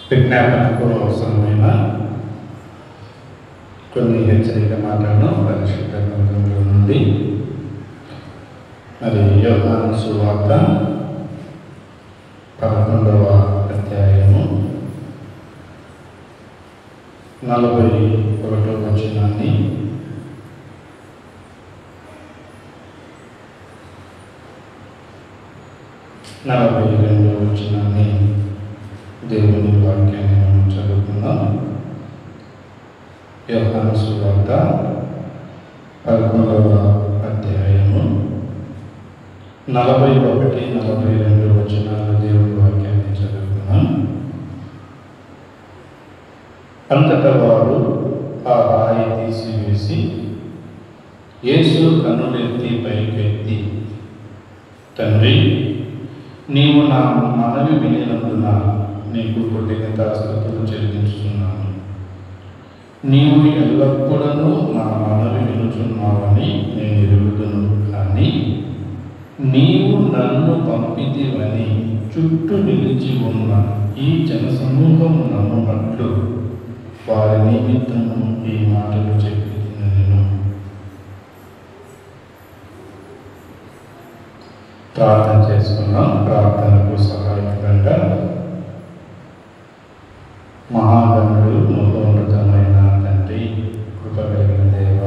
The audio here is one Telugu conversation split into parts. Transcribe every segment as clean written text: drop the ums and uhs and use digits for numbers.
విజ్ఞాపనకు అవసరమైన కొన్ని హెచ్చరిక మాటలను పరిశుద్ధ గ్రంథంలో నుండి మరి యోహాను సువార్త 11వ అధ్యాయము 41వ వచనాన్ని దేవుని వాక్యాన్ని మనం చదువుకుందాం. యోహాను సువార్త 11వ అధ్యాయము 41-42 వచనాలు దేవుని వాక్యాన్ని చదువుకుందాం. అంతటా వారు ఆ రాయి తీసివేసి యేసు కన్నులెత్తి పైకెత్తి, తండ్రి, నీవు నా మనవి వినినందున నీకు కృతజ్ఞతాస్తుతులు చెల్లించుతున్నాను. నీవు ఎల్లప్పుడూ నా మనవి వినుచున్నావని నేను ఎరుగుదును. కానీ నీవు నన్ను పంపితివని చుట్టూ నిలిచి ఉన్న ఈ జనసమూహం నమ్మునట్లు వారి నిమిత్తము ఈ మాటలు చెప్పి నేను ప్రార్థన చేసుకున్నాం. ప్రార్థనకు సహాయకంగా మహాగణుడు మహోన్నతమైన తండ్రి, కృప కలిగిన దేవ,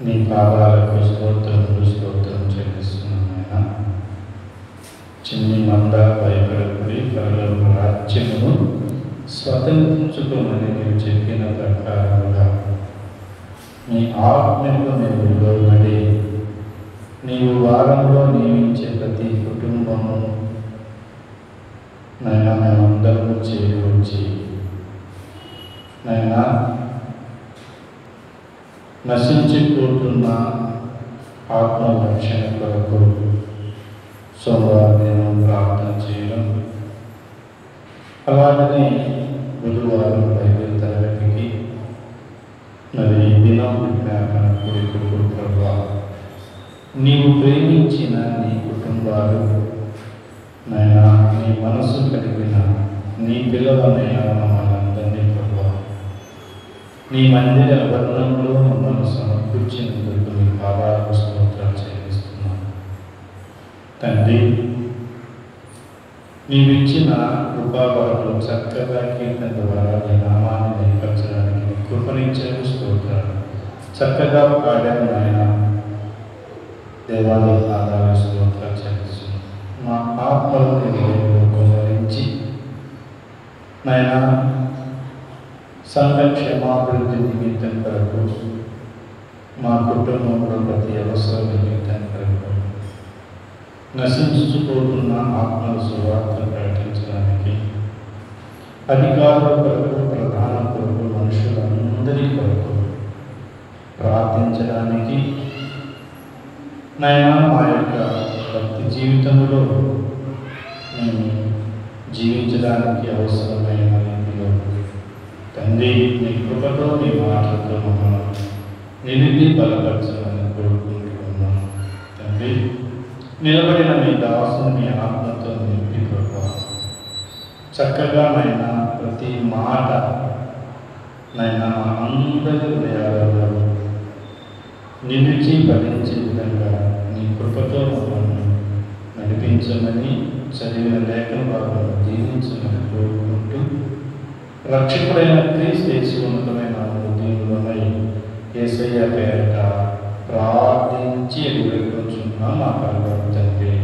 నీ పాదాలకు స్తోత్రం చెల్లిస్తున్నాను. ఆయన చిన్ని మంద భయపడకుడి, పరలోక రాజ్యమును స్వతంత్రించుకోమని మీరు చెప్పిన ప్రకారంగా నీ ఆజ్ఞకు మేము లోబడి నీవు వారంలో నియమించే ప్రతి కుటుంబము నైనా మేమందరము చేరువచ్చి నైనా నశించిపోతున్న ఆత్మరక్షణ కొరకు సోమవారం ప్రార్థన చేయడం, అలాగనే బుధవారం బైబిల్ తరగతికి మరి దినం విజ్ఞాపన కొడుకు ప్రభా, నీవు ప్రేమించిన నీ కుటుంబాలు నైనా నీ మనసు కలిగిన నీ పిల్లలనైనా మనందరినీ ప్రభా, నీ మందిర వర్ణంలో మమ్మల్ని సమకూర్చినందుకు నీ పాదాలకు స్తోత్రాలు చెల్లిస్తున్నాను. తండ్రి, నీవిచ్చిన కృపావరములు చక్కగా కీర్తన ద్వారా నీ నామాన్ని నేర్పరచడానికి నీ కృపనిచ్చేందుకు స్తోత్రాలు. చక్కగా పాడాను నాయన, దేవాలయ పాదాల స్తోత్రాలు చెల్లిస్తున్నాను. మా ఆత్మలను గౌరవించి నాయన సంఘ క్షేమాభివృద్ధి నిమిత్తం కొరకు, మా కుటుంబంలో ప్రతి అవసరం నిమిత్తం కొరకు, నశించుకుపోతున్న ఆత్మల సువార్తను ప్రకటించడానికి, అధికారుల కొరకు, ప్రధాన కొరకు, మనుషులందరి కొరకు ప్రార్థించడానికి, నాయన మా యొక్క భక్తి జీవితంలో మేము జీవించడానికి అవసరమైన రీతిలో తండ్రి నీ కృపతో నీ మాటలతో మమ్మల్ని నిలిపి బలపరచాలని కోరుకుంటున్నాను. తండ్రి, నిలబడిన మీ దాసుని మీ ఆత్మతో నింపి కృప చక్కగా నైనా ప్రతి మాట నైనా మా అందరి హృదయాలలో నిలిచి ఫలించే విధంగా నీ కృపతో మమ్మల్ని నడిపించమని, చదివిన లేఖన భాగంలో దీవించమని కోరుకుంటూ, రక్షకుడైన క్రీస్తు యేసు ఉన్నతమైన దీవులమై యేసయ్య పేరట ప్రార్థించి వేడుకొంచున్నాం మా పరలోక తండ్రి.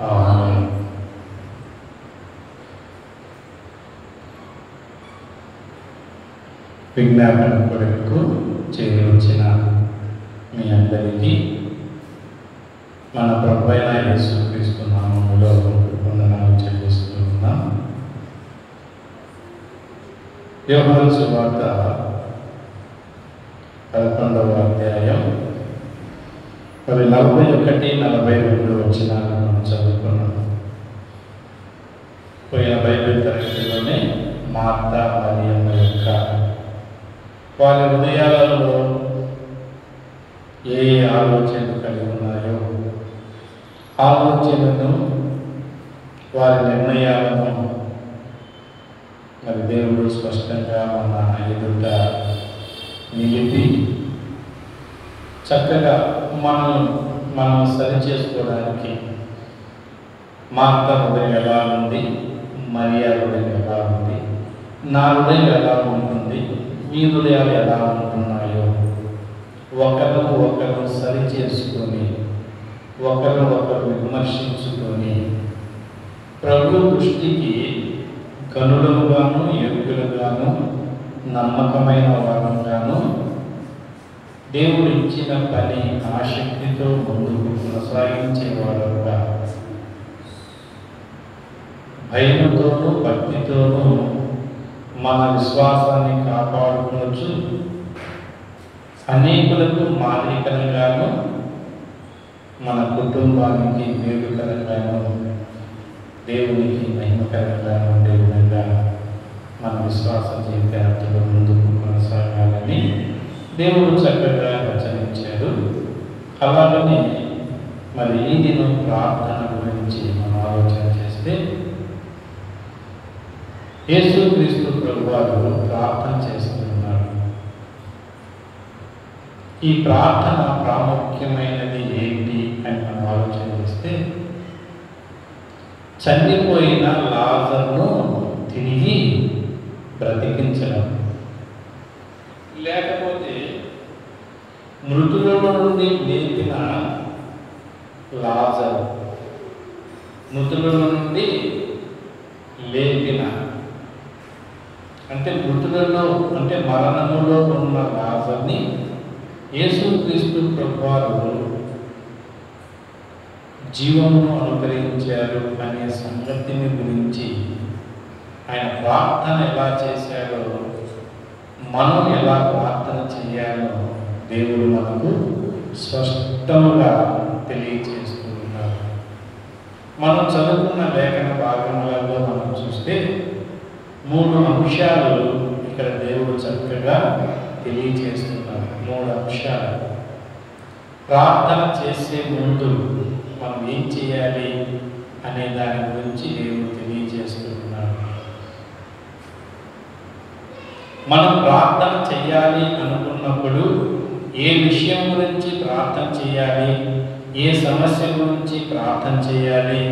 ఆమేన్. విజ్ఞాపన కొరకు చేరువచ్చిన మీ అందరికీ మన ప్రభువైన యేసుక్రీస్తు నామములో వందనాలు చెల్లిస్తూ ఉన్నాం. యోహాను సువార్త 11వ అధ్యాయం 41-42 వచనాలను మనం చదువుకున్నాం. పోయిన బైబిల్ తరగతిలోనే మార్తా మరియమ్మ యొక్క వారి హృదయాలలో ఏ ఆలోచనలు కలిగి ఉన్నాయో ఆలోచనను వారి నిర్ణయాలను మరి దేవుడు స్పష్టంగా మన ఎదుట నిలిపి చక్కగా మనం సరి చేసుకోవడానికి మార్త హృదయం ఎలా ఉంది, మరియా హృదయం ఎలా ఉంది, నా హృదయం ఎలా ఉంటుంది, మీ హృదయాలు ఎలా ఉంటున్నాయో ఒకరు సరి చేసుకొని ఒకరు విమర్శించుకొని ప్రభు దృష్టికి కనులుగాను యోగ్యులుగాను నమ్మకమైన వారంగాను దేవుడు ఇచ్చిన పని ఆసక్తితో ముందుకు కొనసాగించేవారుగా భయముతోనూ భక్తితోనూ మన విశ్వాసాన్ని కాపాడుకోవచ్చు, అనేకులకు మాదిరికరంగాను మన కుటుంబానికి మేలుకరంగాను దేవునికి మహిమకరంగాను ఉండే విధంగా మన విశ్వాస జీవితాలతో ముందుకు కొనసాగాలని దేవుడు చక్కగా రచనించాడు. అలాగని మరి ఈ దినం ప్రార్థన గురించి మనం ఆలోచన చేస్తే యేసుక్రీస్తు ప్రభువారు ప్రార్థన చేస్తున్నారు. ఈ ప్రార్థన ప్రాముఖ్యమైనది ఏంటి అని మనం ఆలోచన చేస్తే చనిపోయిన లాజరును తిరిగి బ్రతికించడం, లేకపోతే మృతులలో నుండి లేపిన లాజరు, మృతులలో నుండి లేపిన అంటే మృతులలో అంటే మరణములో ఉన్న లాజరుని యేసుక్రీస్తు ప్రభువారు జీవమును అనుగ్రహించారు అనే సంగతిని గురించి ఆయన ప్రార్థన ఎలా చేశాడో, మనం ఎలా ప్రార్థన చేయాలో దేవుడు మనకు స్పష్టంగా తెలియజేస్తూ ఉన్నారు. మనం చదువుకున్న లేఖన భాగములలో మనం చూస్తే 3 అంశాలు ఇక్కడ దేవుడు చక్కగా తెలియజేస్తున్నారు. 3 అంశాలు. ప్రార్థన చేసే ముందు మనం ఏం చేయాలి అనే దాని గురించి దేవుడు తెలియజేస్తున్నాడు. మనం ప్రార్థన చేయాలి అనుకున్నప్పుడు ఏ విషయం గురించి ప్రార్థన చేయాలి, ఏ సమస్య గురించి ప్రార్థన చేయాలి,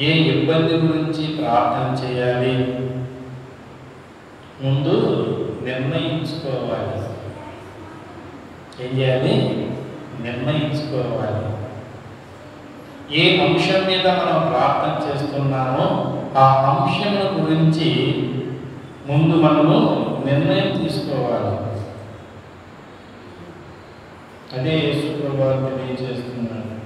ఏ ఇబ్బంది గురించి ప్రార్థన చేయాలి, ముందు నిర్ణయించుకోవాలి. ఏం చేయాలి? నిర్ణయించుకోవాలి. ఏ అంశం మీద మనం ప్రార్థన చేస్తున్నామో ఆ అంశం గురించి ముందు మనము నిర్ణయం తీసుకోవాలి. అదే యేసు ప్రభువు తెలియజేస్తున్నాడు.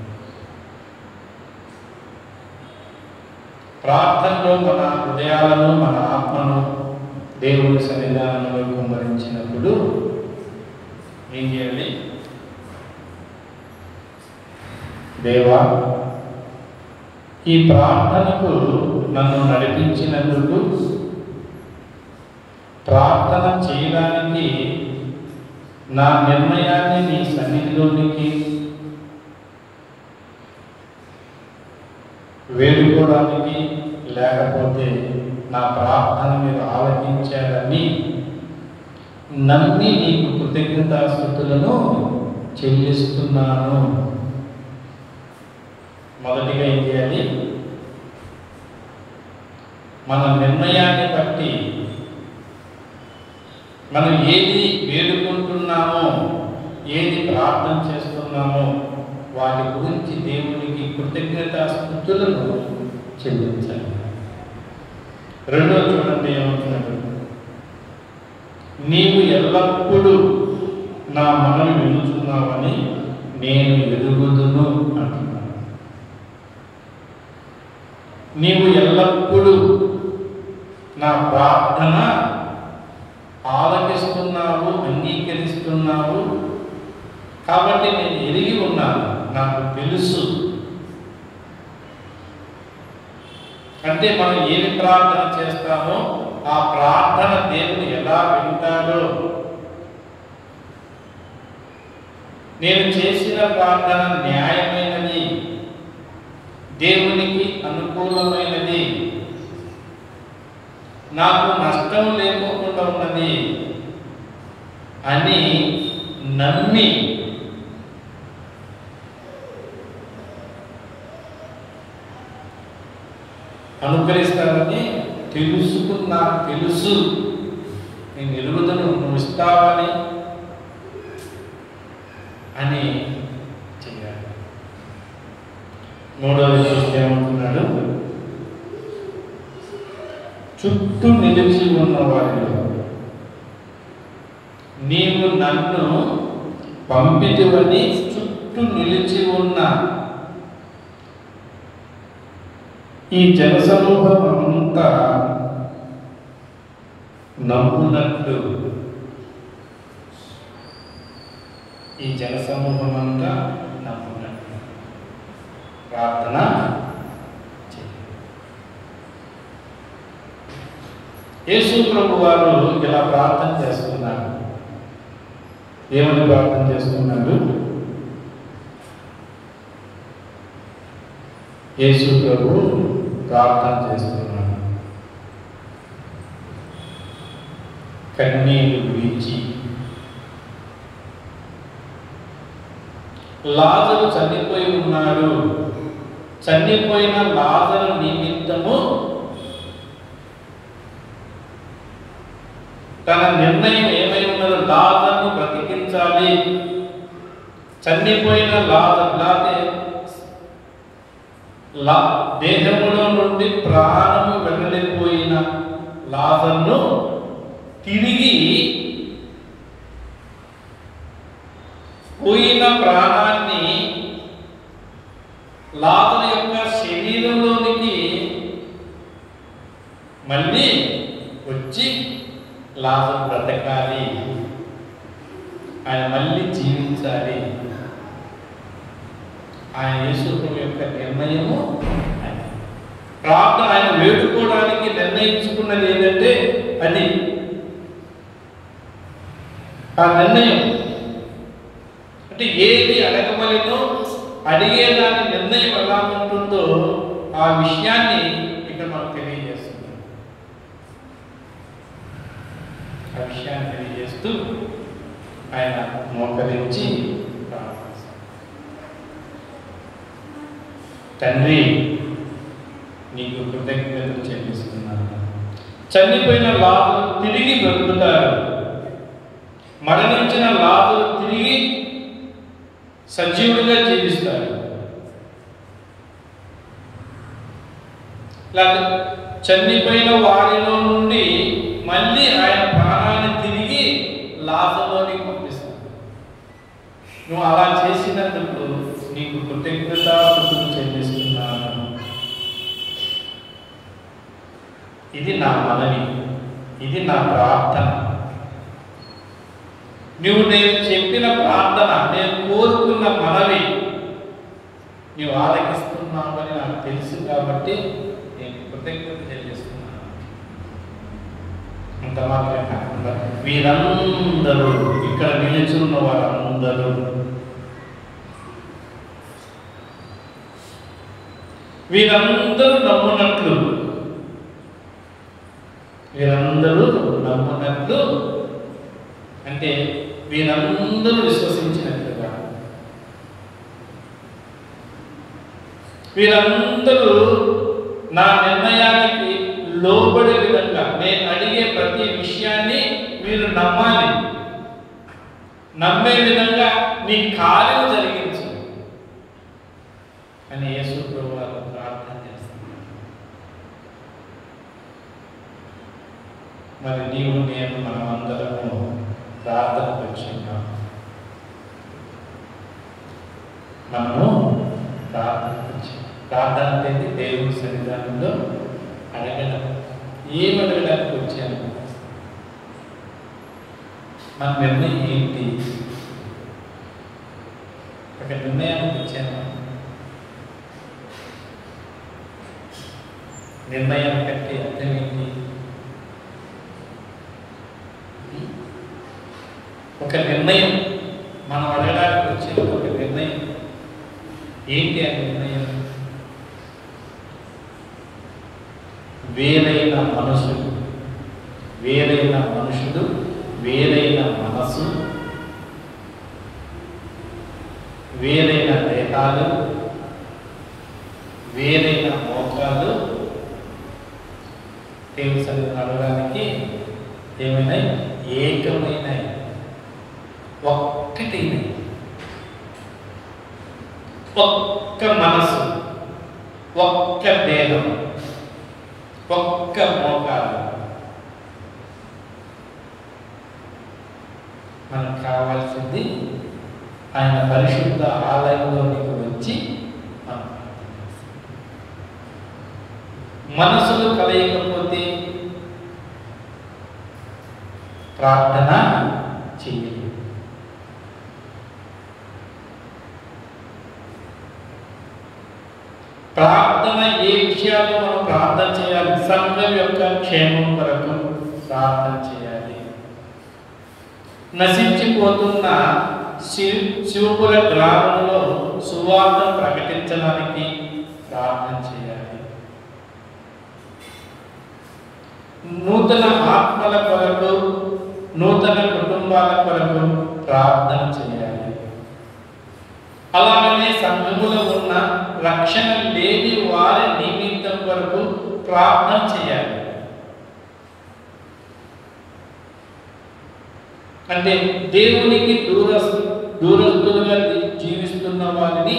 ప్రార్థనలో మన హృదయాలను మన ఆత్మను దేవుని సన్నిధానంలో కుమ్మరించినప్పుడు ఏం చేయాలి? దేవా, ఈ ప్రార్థనకు నన్ను నడిపించినందుకు, ప్రార్థన చేయడానికి నా నిర్ణయాన్ని నీ సన్నిధిలోనికి వేడుకోవడానికి, లేకపోతే నా ప్రార్థన మీరు ఆలకించారని నమ్మి నీకు కృతజ్ఞతాస్తుతులను చెల్లిస్తున్నాను. మొదటిగా ఏం చేయాలి? మన నిర్ణయాన్ని బట్టి మనం ఏది వేడుకుంటున్నామో, ఏది ప్రార్థన చేస్తున్నామో వాటి గురించి దేవునికి కృతజ్ఞతాస్తుతులను చెల్లించాలి. రెండో చూడండి ఏమంటున్నాడు? నీవు ఎల్లప్పుడూ నా మనవి వినుచున్నావని నేను ఎరుగుదును అంటున్నాను. నీవు ఎల్లప్పుడూ నా ప్రార్థన ఆలకిస్తున్నావు, అంగీకరిస్తున్నావు, కాబట్టి నేను ఎరిగి ఉన్నాను, నాకు తెలుసు. అంటే మనం ఏమి ప్రార్థన చేస్తామో ఆ ప్రార్థన దేవుడు ఎలా వింటాడో, నేను చేసిన ప్రార్థన న్యాయమైనది, దేవునికి అనుకూలమైనది, నాకు నష్టం లేకోకుండా ఉన్నది అని నమ్మి అనుగ్రహిస్తానని తెలుసుకున్నా, తెలుసు నేను ఎరుగుదను నువ్వు ఇస్తావని అని చెయ్యాలి. మూడవది చూస్తే ఏమంటున్నాడు, చుట్టూ నిలిచి ఉన్న వారిలో నీవు నన్ను పంపితివని చుట్టూ నిలిచి ఉన్న ఈ జనసమూహం అంతా నమ్మునట్లు, ఈ జనసమూహం అంతా నమ్మునట్లు ప్రార్థన చేయాలి. యేసు ప్రభు వారు ఇలా ప్రార్థన చేస్తున్నారు. ఏమని ప్రార్థన చేస్తున్నారు? యేసు ప్రభు ప్రార్థన చేస్తున్నాడు. కన్నీరు విడిచి లాజరు చనిపోయి ఉన్నాడు, చనిపోయిన లాజరు నిమిత్తము తన నిర్ణయం ఏమై ఉన్నదో లాజరును బ్రతికించాలి. చనిపోయిన దేహములో నుండి ప్రాణము వెళ్ళిపోయిన లాజరును తిరిగి పోయిన ప్రాణాన్ని లాజరు యొక్క శరీరంలోనికి మళ్ళీ వచ్చి లాజరు బ్రతకాలి, ఆయన మళ్ళీ జీవించాలి. ఆయన యేసు యొక్క నిర్ణయము ప్రార్థన, ఆయన వేడుకోవడానికి నిర్ణయించుకున్నది ఏంటంటే అది ఆ నిర్ణయం. అంటే ఏది అడగవలెనో అడిగేదాని నిర్ణయం ఎలా ఉంటుందో ఆ విషయాన్ని ఇక్కడ మనకు తెలియజేస్తుంది. ఆ విషయాన్ని తెలియజేస్తూ ఆయన మోకరించి తండ్రి నీకు కృతజ్ఞతలు చెల్లిస్తున్నాను. చనిపోయిన లాజరు తిరిగి బ్రతుకుతారు, మరణించిన లాజరు తిరిగి సజీవుడిగా జీవిస్తారు. చనిపోయిన వారిలో నుండి మళ్ళీ ఆయన ప్రాణాన్ని తిరిగి లాజరులోకి పంపిస్తాడు. నువ్వు అలా చేసినందుకు నీకు కృతజ్ఞతాస్తుతులు చెల్లిస్తున్నాను. ఇది నా మనవి, ఇది నా ప్రార్థన. నువ్వు నేను చెప్పిన ప్రార్థన, నేను కోరుకున్న మనవి నువ్వు ఆలకిస్తున్నావని నాకు తెలుసు కాబట్టి నేను కృతజ్ఞత చెల్లిస్తున్నాను. అంత మాత్రమే కాకుండా వీరందరూ ఇక్కడ నిలుచున్న వారందరూ వీరందరూ నమ్మునట్లు, వీరందరూ నమ్మునట్లు అంటే వీరందరూ విశ్వసించినట్లుగా, వీరందరూ నా నిర్ణయానికి లోబడే విధంగా, నేను అడిగే ప్రతి విషయాన్ని మీరు నమ్మాలి, నమ్మే విధంగా నీ కార్యం జరిగించు అని యేసు ప్రభువు ప్రార్థన చేస్తున్నారు. మరి నీవు నేను మనమందరము ప్రార్థనకు వచ్చిన్నాం. మనము ప్రార్థనకు వచ్చాం. ప్రార్థన అనేది దేవుని సన్నిధానంలో అడగడం. ఏం అడగడానికి వచ్చాను? మన నిర్ణయం ఏంటి? ఒక నిర్ణయానికి వచ్చాను. నిర్ణయం కట్టి అర్థం ఏంటి? ఒక నిర్ణయం మనం అడగడానికి వచ్చే ఒక నిర్ణయం ఏంటి? ఆ నిర్ణయం వేరైన మనసు, వేరైన మనుషులు, వేరైన మనసు, వేరైన దేహాలు, వేరైన మోకాలు దేవుని సన్నిధిని నడవడానికి ఏమైనాయి? ఏకమైనాయి, ఒక్కటైనాయి. ఒక్క మనసు, ఒక్క దేహం, ఒక్క మోకాలు. మనకు కావాల్సింది ఆయన పరిశుద్ధ ఆలయంలోనికి వచ్చి మనసులు కలయకపోతే ప్రార్థన చెయ్యాలి. ప్రార్థన ఏ విషయాల్లో మనం ప్రార్థన చేయాలి? సంఘం యొక్క క్షేమం కొరకు ప్రార్థన చేయాలి. నశించిపోతున్న శివపుర గ్రామంలో సువార్త ప్రకటించడానికి ప్రార్థన చేయాలి. నూతన ఆత్మల కొరకు, నూతన కుటుంబాల కొరకు ప్రార్థన చేయాలి. అలాగనే సంఘములో ఉన్న రక్షణ లేని వారి నిమిత్తం కొరకు ప్రార్థన చేయాలి. అంటే దేవునికి దూరస్తులుగా జీవిస్తున్న వారిని,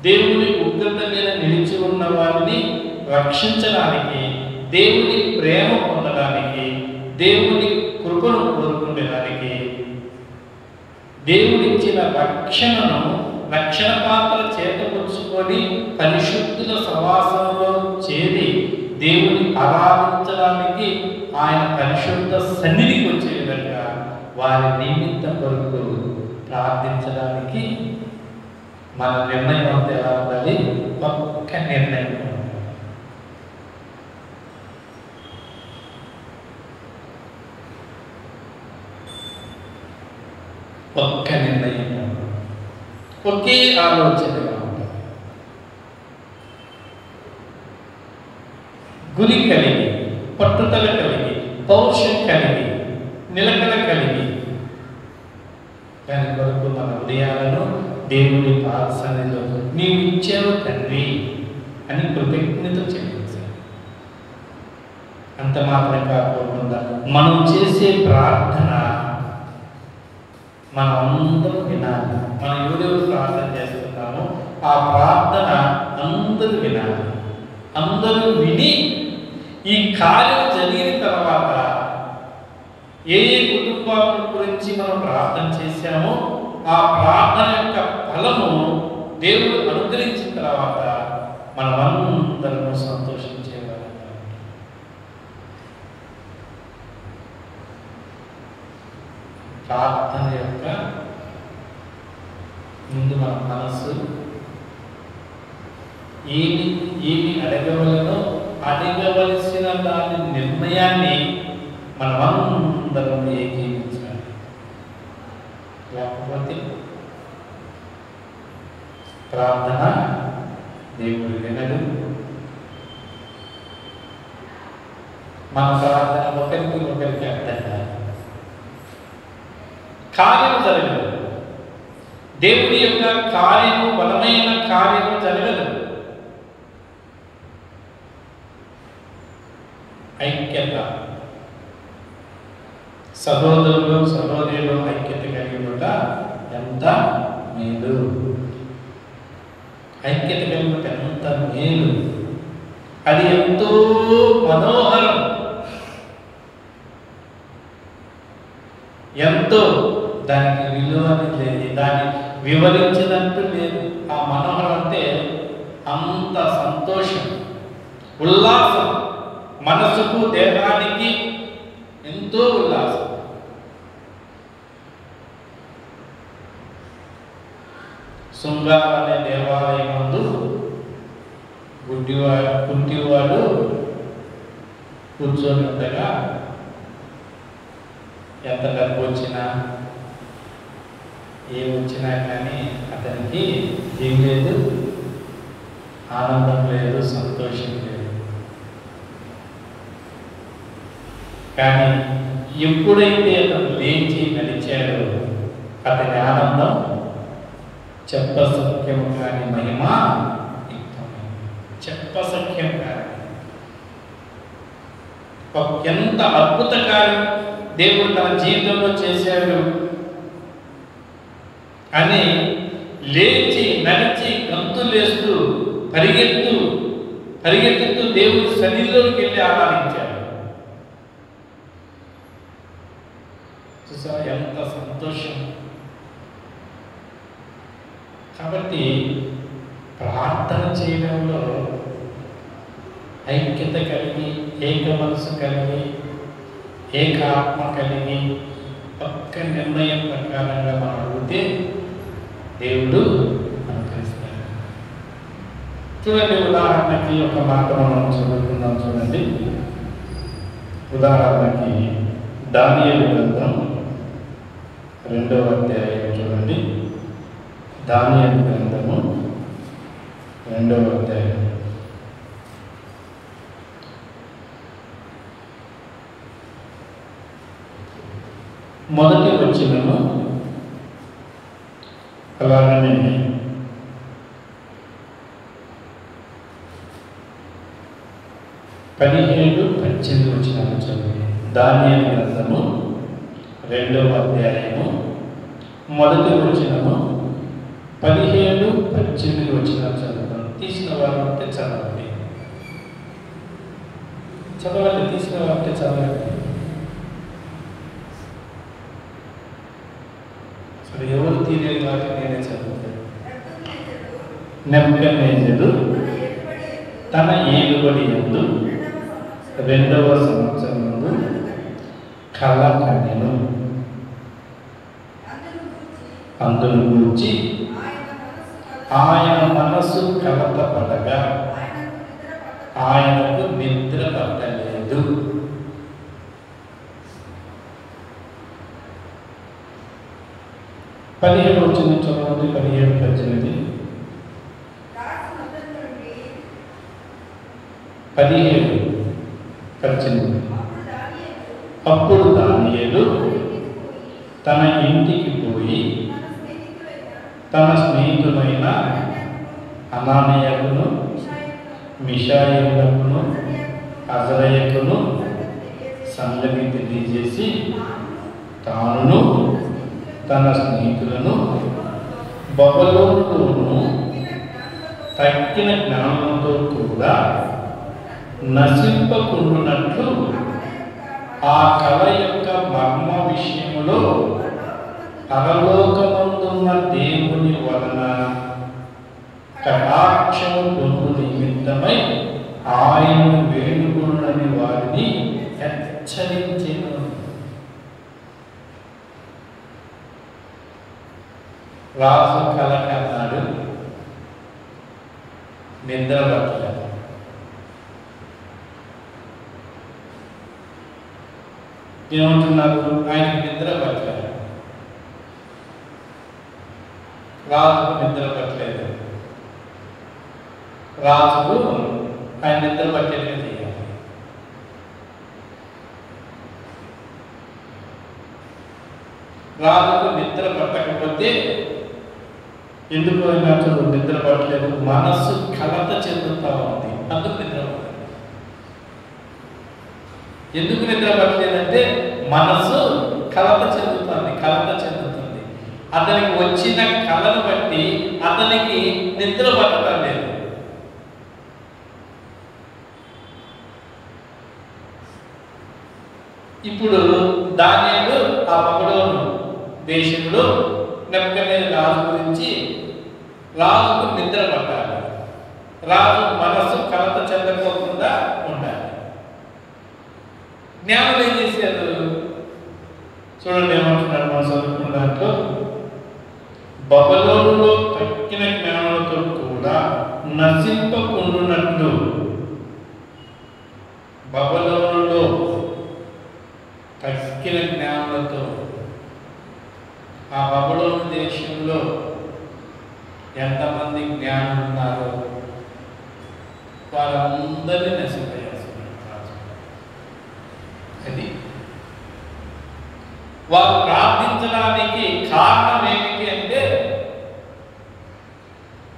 దేవుని ఉగ్రత మీద నిలిచి ఉన్న వారిని రక్షించడానికి, దేవుని ప్రేమ పొందడానికి, దేవుని కృపను కోరుకునేదానికి, దేవుడిచ్చిన రక్షణ పాత్ర చేతపుచ్చుకొని పరిశుద్ధుల సవాసంలో చేరి దేవుని ఆరాధించడానికి, ఆయన పరిశుద్ధ సన్నిధికి వచ్చే విధంగా వారి నిమిత్తం కొరకు ప్రార్థించడానికి మన నిర్ణయం అంతా ఎలా ఉండాలి? ఒక్క నిర్ణయం. ఒక్క నిర్ణయం, ఒకే ఆలోచనగా ఉంటుంది. గురి కలిగి, పట్టుదల కలిగి, పౌరుషం కలిగి, నిలకడ కలిగి దాని కొరకు మన హృదయాలను దేవుని పాదసన్నిధిలో నీవు ఇచ్చావు తండ్రి అని కృతజ్ఞత చెల్లించాలి. అంత మాత్రం కాకుండా మనం చేసే ప్రార్థన మనం అందరూ వినాలి. మనం ఎవరెవరు ప్రార్థన చేస్తున్నామో ఆ ప్రార్థన అందరూ వినాలి. అందరూ విని ఈ కార్యం జరిగిన తర్వాత ఏ కుటుంబాల గురించి మనం ప్రార్థన చేశామో ఆ ప్రార్థన యొక్క ఫలము దేవుడు అనుగ్రహించిన తర్వాత మనమందరము సంతోషించేవారు. ప్రార్థన యొక్క ముందు మన మనసు ఏమి అడగవలనో అడగవలసిన దాని నిర్ణయాన్ని మనమందరం ఏకీవించాలి. లేకపోతే ప్రార్థన దేవుడు వినడు. మన ప్రార్థన ఒకరికి అర్థం కాదు, కార్యం జరగదు. దేవుడి యొక్క కార్యము, బలమైన కార్యము జరగదు. ఐక్యత, సహోదరులు సహోదరులు ఐక్యత కలిగి కూడా ఎంత మేలు. ఐక్యత కలిగి ఉంటే ఎంత మేలు. అది ఎంతో మనోహరం, ఎంతో దానికి విలువ లేదు, దాన్ని వివరించినట్టు లేదు. ఆ మనోహరం అంటే అంత సంతోషం, ఉల్లాసం, మనసుకు దేహానికి ఎంతో ఉల్లాసం. శృంగారం అనే దేవాలయం ముందు కుంటివాడు కూర్చొని ఉండగా ఎంత డబ్బు వచ్చినా ఏమొచ్చినా కానీ అతనికి ఏం లేదు, ఆనందం లేదు, సంతోషం లేదు. కానీ ఎప్పుడైతే అతను లేచి నడిచాడో అతని ఆనందం చెప్పసఖ్యం కాని మహిమ చెప్పసఖ్యం కాని ఎంత అద్భుత కార్యం దేవుడు తన జీవితంలో చేశాడు అని లేచి నడిచి గంతులేస్తూ పరిగెత్తుతూ దేవుడి సన్నిధిలోకి వెళ్ళి ఆరాధించాడు. చూసా ఎంత సంతోషం. కాబట్టి ప్రార్థన చేయడంలో ఐక్యత కలిగి, ఏక మనసు కలిగి, ఏక ఆత్మ కలిగి, ఒక్క నిర్ణయం ప్రకారంగా మనం అడిగితే దేవుడు అనుకరిస్తాడు. చూడండి, ఉదాహరణకి ఒక మాట మనం చదువుకుందాం. చూడండి, ఉదాహరణకి దానియేలు గ్రంథం 2వ అధ్యాయం చూడండి. దానియేలు గ్రంథము 2వ అధ్యాయం మొదటి వచనము, అలాగనే 17-18 వచనాలు చదివి. దానియేలు గ్రంథము 2వ అధ్యాయము మొదటి వచనము 17-18 వచనాలు చదువుతాం. తీసిన వారు ఉంటే చదవండి. తీసిన వారు ఉంటే చదవండి. సరే, ఎవరు తీరేది కాబట్టి నేనే చదువుతాను. నెబుకద్నెజరు తన ఏలుబడి యందు 2వ సంవత్సరమునందు కల కనెను. అందును గూర్చి ఆయన మనసు కలతపడగా ఆయనకు నిద్ర పట్టలేదు. పదిహేడు వచ్చిన చదవండి. 17-18 17-18. అప్పుడు దానియేలు తన ఇంటికి పోయి తన స్నేహితులైన హనన్యాకును, మిషాయేలుకును, అజర్యాకును సంగతి తెలియజేసి తానును తన స్నేహితులను బబులోనులోను తక్కిన జ్ఞానంతో కూడా నశింపకుండునట్లు ఆ కళ యొక్క మర్మ విషయములో పరలోకమందున్న దేవుని వలన కటాక్షము పొందు నిమిత్తమై ఆయన వేడుకొనుడని వారిని హెచ్చరించెను. రాజు కల కన్నాడు, నిద్ర పట్టలేదు. ఏమంటున్నారు? ఆయనకి నిద్ర పట్టలేదు. రాజుకు నిద్ర పట్టలేదు. రాజుకు ఆయన నిద్ర పట్టేట్టుగా చేయాలి. రాజుకు నిద్ర పట్టకపోతే ఎందుకు అయినా నిద్ర పట్టలేదు? మనస్సు కలత చెందుతా ఉంది, అందుకు నిద్ర పట్టలేదు. ఎందుకు నిద్ర పట్టలేదంటే మనస్సు కలత చెందుతుంది. అతనికి వచ్చిన కళను బట్టి అతనికి నిద్ర పట్టడం లేదు. ఇప్పుడు దానియేలు ఆ బబులోను దేశంలో నెబుకద్నెజరు రాజు గురించి, రాజుకు నిద్ర పట్టాలి, రాజు మనస్సు కలత చెందకోకుండా ఉండాలి. జ్ఞానులు ఏం చేశారు? చూడండి ఏమంటున్నారు మనం చదువుకున్న దాంట్లో, బబులోనులో తక్కిన జ్ఞానులతో కూడా నశింపకుండునట్లు, బబులోనులో తక్కిన జ్ఞానులతో, ఆ బబులోను దేశంలో ఎంతమంది జ్ఞానులు ఉన్నారో వారందరినీ నశింపజేస్తున్నారు. అది వారు ప్రార్థించడానికి కారణం ఏమిటి అంటే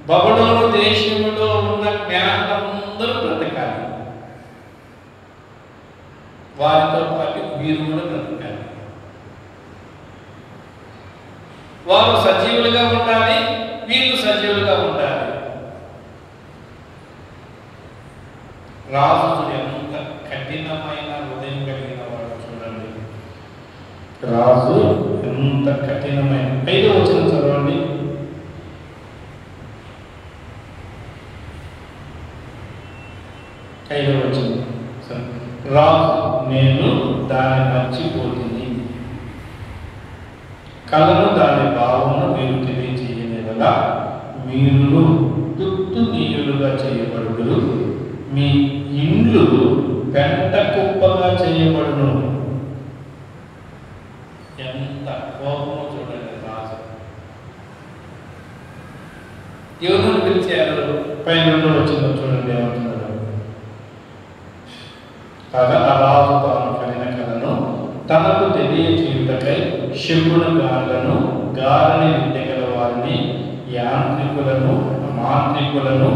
బబులోను దేశంలో ఉన్న జ్ఞానులందరూ బ్రతకాలి, వారితో పాటు వీరు కూడా బ్రతకాలి. వారు సజీవులుగా ఉండాలి, వీళ్ళు సజీవులుగా ఉండాలి. రాజు ఎంత కఠినమైన హృదయం కలిగిన వాడు చూడండి. రాజు ఎంత కఠినమైన 5వ వచనం చదవండి. 5వ వచనం. రాజు నేను దాన్ని మర్చిపోతుంది, కలను దాని భావమును మీరు తెలియజేయనివలా మీరు తుత్తునీయులుగా చేయబడుదురు, మీ ఇండ్లు పెంట కుప్పగా చేయబడును. ఎంత కోపమో చూడండి రాజు. ఎవరు పిలిచారు? పైన వచ్చిందో చూడండి ఏమంటున్నారు. కాగా ఆ రాజు తాను కలిగిన కలను తనకు తెలియచేయుటకై శకునగాళ్లను, గారని విద్య గల వారిని, యాంత్రికులను, మాంత్రికులను,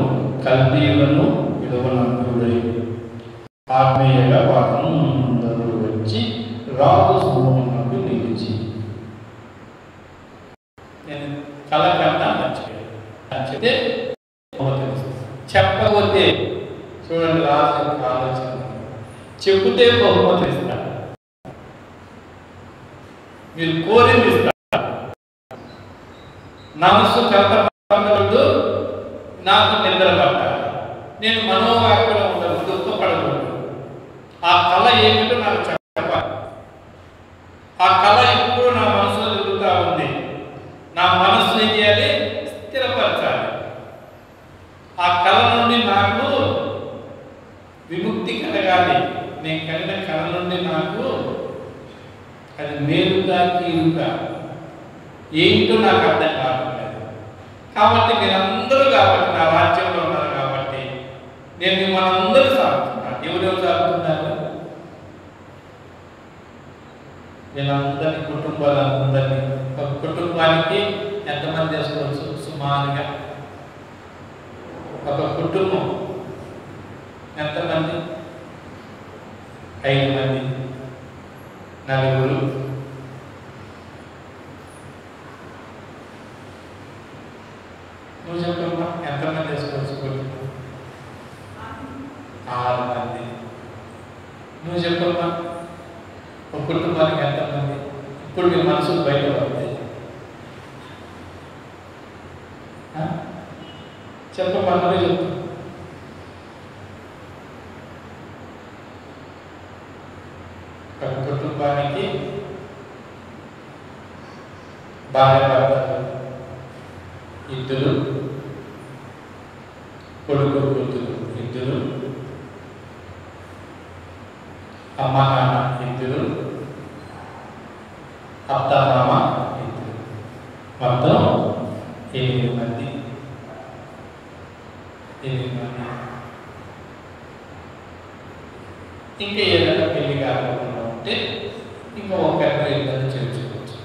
కల్దీయులను విలువనందుడై ఆత్మీయగా వారందరూ వచ్చి రాజు సమూహమునకు నిలిచి, నేను కల కన్నా నచ్చితే చెప్పకపోతే చూడండి రాజు యొక్క ఆలోచన, చెబితే బహుమతి ఇస్తాడు, మీరు కోరింది ఇస్తాడు. మనసు కలపడదు, నాకు నిద్ర పట్టాలి, నేను మనోవాక్యలో ఉండదు, దుఃఖపడకూడదు. ఆ కళ ఏమిటో నాకు చెప్పాలి. ఆ కళ ఇప్పుడు నా మనసులో తిరుగుతూ ఉంది, నా మనసుని ఏం చేయాలి? స్థిరపరచాలి. ఆ కళ నుండి నాకు విముక్తి కలగాలి. నేను కలిగిన కళ నుండి నాకు అది మేలుగా కీలుగా ఏంటో నాకు అర్థం కావట్లేదు. కాబట్టి మీరందరూ కాబట్టి నా రాజ్యంలో ఉన్నారు కాబట్టి నేను మిమ్మల్ని అందరూ సాగుతున్నాను. ఎవరెవరు సాగుతున్నారు? వీళ్ళందరినీ, కుటుంబాలందరినీ. ఒక కుటుంబానికి ఎంతమంది చేసుకోవచ్చు? సుమారుగా ఒక కుటుంబం ఎంతమంది? 5 మంది, 4. నువ్వు చెప్పమ్మా, ఎంతమంది వేసుకోవచ్చు? 6 మంది. నువ్వు చెప్పమ్మా, ఒక కుటుంబానికి ఎంతమంది? ఇప్పుడు మీ మనసు బయట పడుతుంది. చెప్పమ్మా, నువ్వే చెప్పు. ఒక కుటుంబానికి భార్య భర్తలు 2, కొడుకు కూతురు 2, అమ్మ నాన్న 2, అత్త మామ 2, మొత్తం 8 మంది. 8 మంది. ఇంకా ఏదైనా పెళ్లి కాకుండా ఉంటే ఇంకా ఒకరిని 2 చేర్చుకోవచ్చు.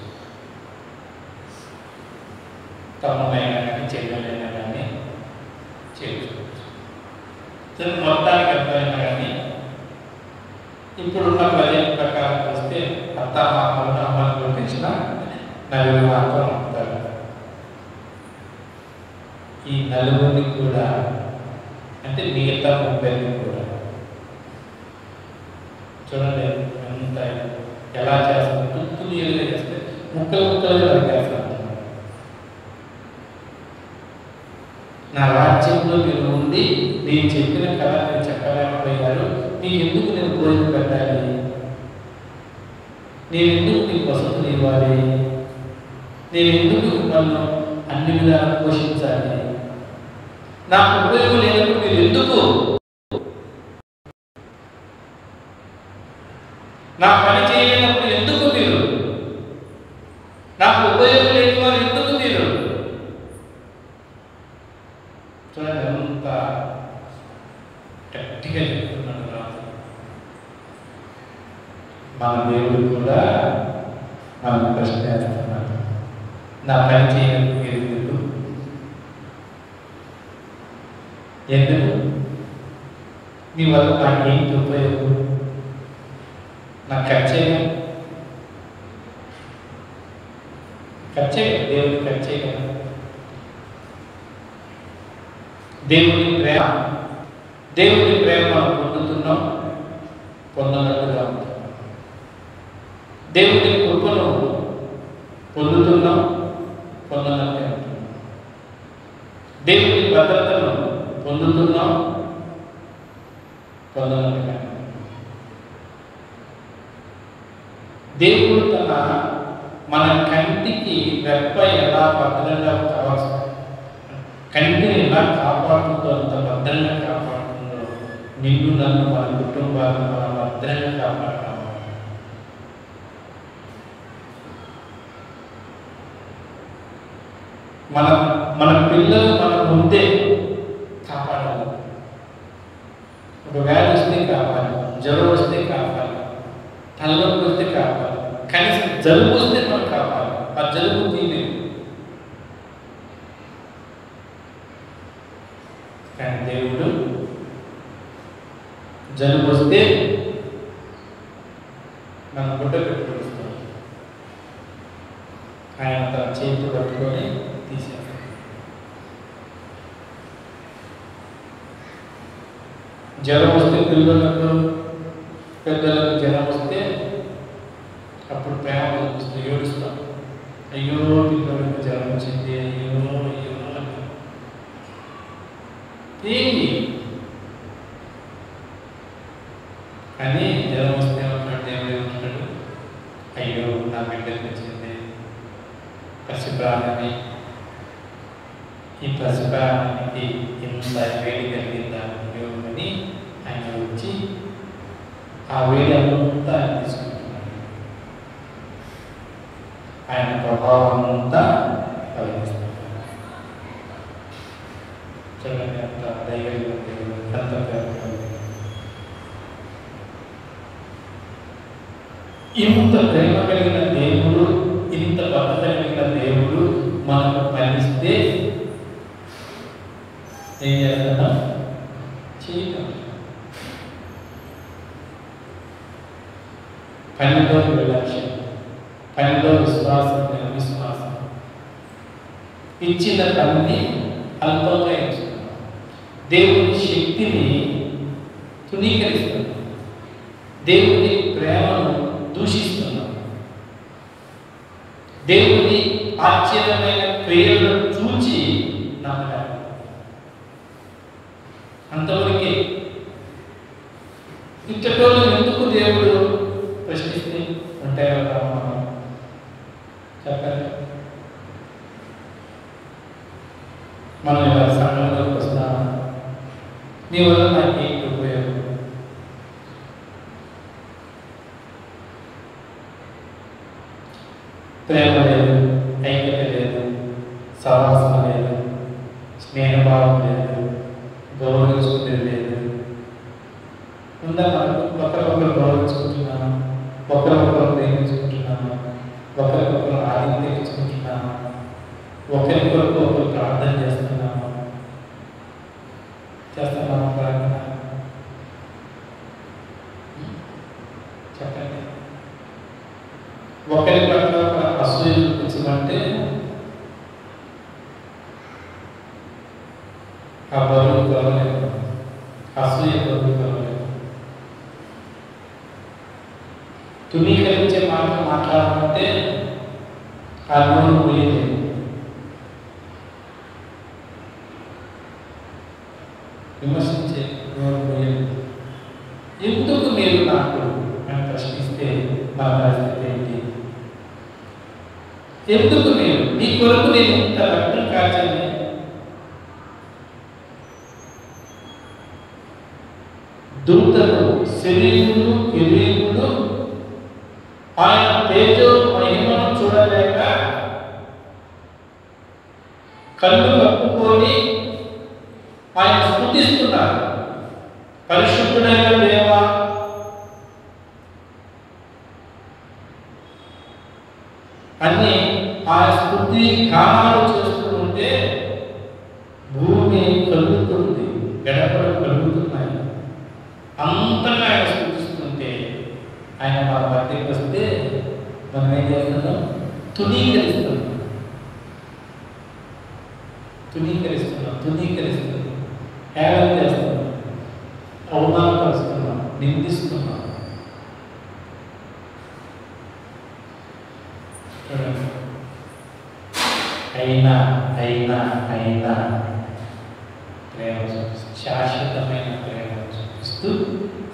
తమ్ముడైనా కానీ చెల్లెలైనా కానీ చేర్చుకోవచ్చు. మొత్తానికి ఎంతైనా కానీ ఇప్పుడున్న బడ్జెట్ ప్రకారం వస్తే అత్త మామూలు అమ్మలు గురించిన 4 మాత్రం ఉంటారు. ఈ 4 కూడా అంటే మిగతా 30 కూడా చూడండి ఎంత ఎలా చేస్తారు. తుత్తులుగా చేస్తే ముక్కలుగా చేస్తారు. నా రాజ్యంలో మీరు ఉండి నేను చెప్పిన కళ మీరు చెప్పలేకపోయారు, మీకు ఎందుకు నేను కోరిక పెట్టాలి? నేను ఎందుకు మీకు వసతులు ఇవ్వాలి? నేను ఎందుకు మిమ్మల్ని అన్ని విధాలు పోషించాలి? నాకు ఉపయోగం లేనప్పుడు మీరు ఎందుకు నా పని చేయలేనప్పుడు ఎందుకు మీరు నాకు ఉపయోగం లేని వారు ఎందుకు మీరు? చూడండి ఎంత గట్టిగా చెప్తున్నాడు రాజు. మన దేవుడు కూడా నాకు ప్రశ్న వేస్తున్నాను, నా పని చేయడానికి ఎందుకు? ఎందుకు? మీ వల్ల నాకేంటి ఉపయోగం? నాకు ఖర్చేగా దేవుడికి ఖర్చేగా. దేవుడి ప్రేమ మనం పొందుతున్నాం, పొందనట్టుగా ఉంటున్నాం. దేవుడి కృపను పొందుతున్నాం, పొందనట్టుగా ఉంటున్నాం. దేవుడి భద్రతను పొందుతున్నాం, పొందనట్టుగా. దేవుడు మన కంటికి రెప్ప ఎలా భద్రంగా కావాల్సి, కంటిని ఎలా కాపాడుతుందో అంత భద్రంగా కాపాడుతుందో నిన్ను నన్ను మన కుటుంబాలను మనం భద్రంగా కాపాడుతాము. మన పిల్లలు మన ముందే కాపాడాలి. ఒక వ్యాధి వస్తే కాపాలి, జ్వరం వస్తే కాపాలి, తలనొప్పి వస్తే కాపాలి, కనీసం జలుబు వస్తే మనం కాపాలి. ఆ జలుబు తీయలేదు, కానీ దేవుడు జలుబు వస్తే మనం గుడ్డ పెట్టుకొస్తాం, ఆయన తన చేతి పట్టుకొని తీసేస్తాం. జ్వరం వస్తే పిల్లలకు పెద్దలకు జ్వరం వస్తే అప్పుడు ప్రేమ కనిపిస్తూ ఏడుస్తాం, అయ్యో పిల్లలకు జ్వరం వచ్చింది, అయ్యో అయ్యో. ఏంటి కానీ జ్వరం వస్తే ఏమంటాడు దేవుడు? ఏమంటాడు? అయ్యో నా బిడ్డకి వచ్చింది పసిప్రాణాన్ని, ఈ పసిప్రాణానికి ఇంత వేడి కలిగిందా అయ్యో అని ఆయన వచ్చి ఆ వేడి అంతా ఆయన తీసుకుంటున్నాడు. ఆయన ప్రభావం అంతా కలిగిస్తున్నాడు. చూడండి, అంత దైవంగా అంత ఇంత ప్రేమ కలిగిన దేవుడు, ఇంత భద్రత కలిగిన దేవుడు మనకు పనిస్తే ఏం చేస్తున్నాం? చేయటం. పనిలో నిర్లక్ష్యం, పనిలో విశ్వాసం, నిర్విశ్వాసం, ఇచ్చిన పనిని అల్పంగా ఎంచుకున్నాం, దేవుని శక్తిని తునీకరిస్తున్నాం, దేవుని ప్రేమను దూషిస్తున్నాం, దేవుని ఆశ్చర్యమైన క్రియలను చూచి నమ్మలేము. అంతవరకే. ఇంతటోళ్ళు ఎందుకు దేవుడు ప్రశ్నిస్తే ఉంటాయో మనం చెప్పండి. మనం ఇలా సంఘంలోకి వస్తామా? నీ వల్ల నాకు ఏంటి ఉపయోగం? ప్రేమ లేదు, ఐక్యత లేదు, సహవాసం లేదు, స్నేహభావం లేదు, గౌరవించుకునేది లేదు. ఉందా? మనకు ఒకరికొకరు గౌరవించుకుంటున్నాము, ఒకరికొకరు ప్రేమించుకుంటున్నాము, ఒకరికొకరు ఆధిక్యత ఇచ్చుకుంటున్నాము, ఒకరికొకరు ఒకరు ప్రార్థన చేస్తున్నాము. చేస్తున్నాము ప్రార్థన? చెప్పండి. ఒకరి పట్ల అసూయ చూపించమంటే ఆ బరువు కొలవలేదు, అసూయ బరువు కొలవలేదు. తునీకరించే మాట మాట్లాడమంటే ఆ నోరు పోయలేదు. విమర్శించే నోరు పోయలేదు. ఎందుకు మీరు నాకు అని ప్రశ్నిస్తే మన పరిస్థితి ఏంటి? ఎందుకు మీరు, మీ కొరకు నేను ఇంత రక్తం కాల్చండి, దూతలు, శరీరులు, కిరీటులు ఆయన తేజో మహిమను చూడలేక కళ్ళు కప్పుకొని ఆయన స్తుతిస్తున్నారు. పరిశుద్ధుడైన దేవా, అని ఆ స్తుతి గానాలు చేస్తూ ఉంటే భూమి కలుగుతుంది, గడపలు కలుగుతున్నాయి. అంతగా ఆయన స్తుతిస్తుంటే ఆయన మా మధ్యకి వస్తే మనం ఏం చేస్తున్నాం? తునీకరిస్తున్నాం, హేళన చేస్తున్నాం, అవమానపరుస్తున్నాం, నిందిస్తున్నాం. అయినా అయినా అయినా ప్రేమ చూపిస్తూ, శాశ్వతమైన ప్రేమ చూపిస్తూ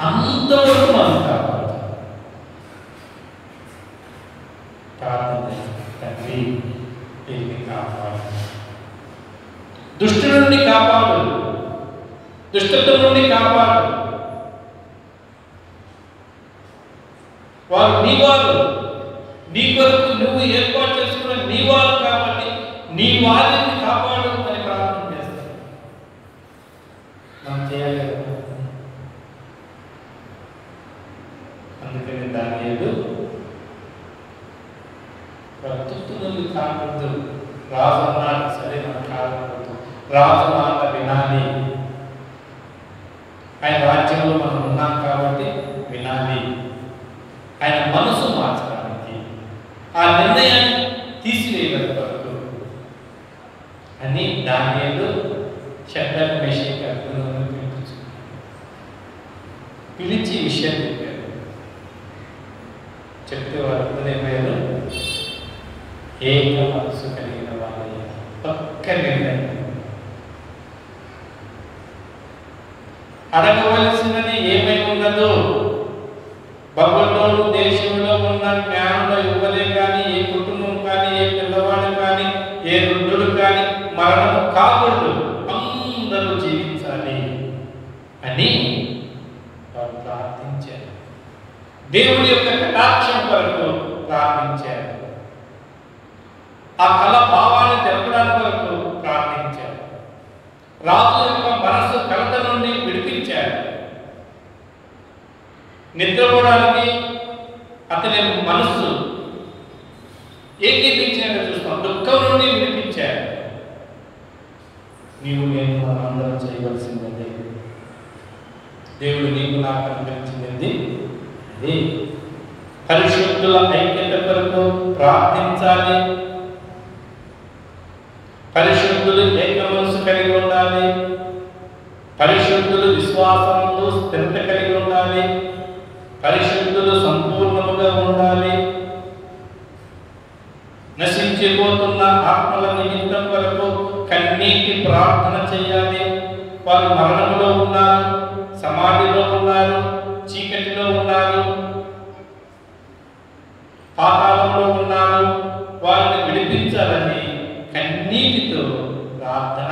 అంతవరకు మనం కాపాడుతాం. ప్రార్థన తండ్రి వీరిని కాపాడు, దుష్టు నుండి కాపాడు, దుష్టత్వం నుండి కాపాడు. వారు నీ వారు, నీ కొరకు నువ్వు ఏర్పాటు చేసుకున్న నీ వారు కాబట్టి నీ వారిని కాపాడు అని ప్రార్థన చేస్తాం. మనం చేయాలి. అందుకని దానియేలు తుత్తు నుండి కాకూడదు. రాజు అన్నాడు, సరే మనం కాకూడదు, రాజు మాట వినాలి. ఆయన రాజ్యంలో మనం ఉన్నాం కాబట్టి వినాలి. ఆయన మనసు మార్చడానికి, ఆ నిర్ణయాన్ని తీసివేయగలగదు అని దానియేలు షడ్రక్ మేషక్ అబేద్నెగోను పిలిచి విషయం చెప్పారు. చెప్తే వారు ఏమయ్యారు? ఏక మనసు కలిగిన వాళ్ళ పక్క నిర్ణయం. అడగవలసినది ఏమై ఉన్నదో బబులోను దేశంలో ఉన్న జ్ఞానంలో ఇవ్వలే కానీ, ఏ కుటుంబం కానీ, ఏ పిల్లవాడు కానీ, ఏ వృద్ధుడు కానీ మరణము కాకూడదు, అందరూ జీవించాలి అని వారు ప్రార్థించారు. దేవుడి యొక్క కటాక్షం కొరకు ప్రార్థించారు. ఆ కళ భావాన్ని తెలపడానికి కొరకు ప్రార్థించారు. రాజు యొక్క మనస్సు కలత నుండి విడిపించారు. నిద్రపోవడానికి అతని మనస్సు ఏకీపించినట్టు చూస్తాం. దుఃఖం నుండి విడిపించారు. నీవు నేను మనందరం చేయవలసింది దేవుడు నీకు నాకు అనిపించింది అది పరిశుద్ధుల ఐక్యత కొరకు ప్రార్థించాలి. పరిశుద్ధులు ఏక మనసు కలిగి ఉండాలి. పరిశుద్ధులు విశ్వాసంలో స్థిరత కలిగి ఉండాలి. పరిశుద్ధులు సంపూర్ణముగా ఉండాలి. నశించిపోతున్న ఆత్మల నిమిత్తం వరకు కన్నీటి ప్రార్థన చేయాలి. వారు మరణంలో ఉన్నారు, సమాధిలో ఉన్నారు, చీకటిలో ఉన్నారు, పాతాళంలో ఉన్నారు. వారిని విడిపించాలని కన్నీటితో ప్రార్థన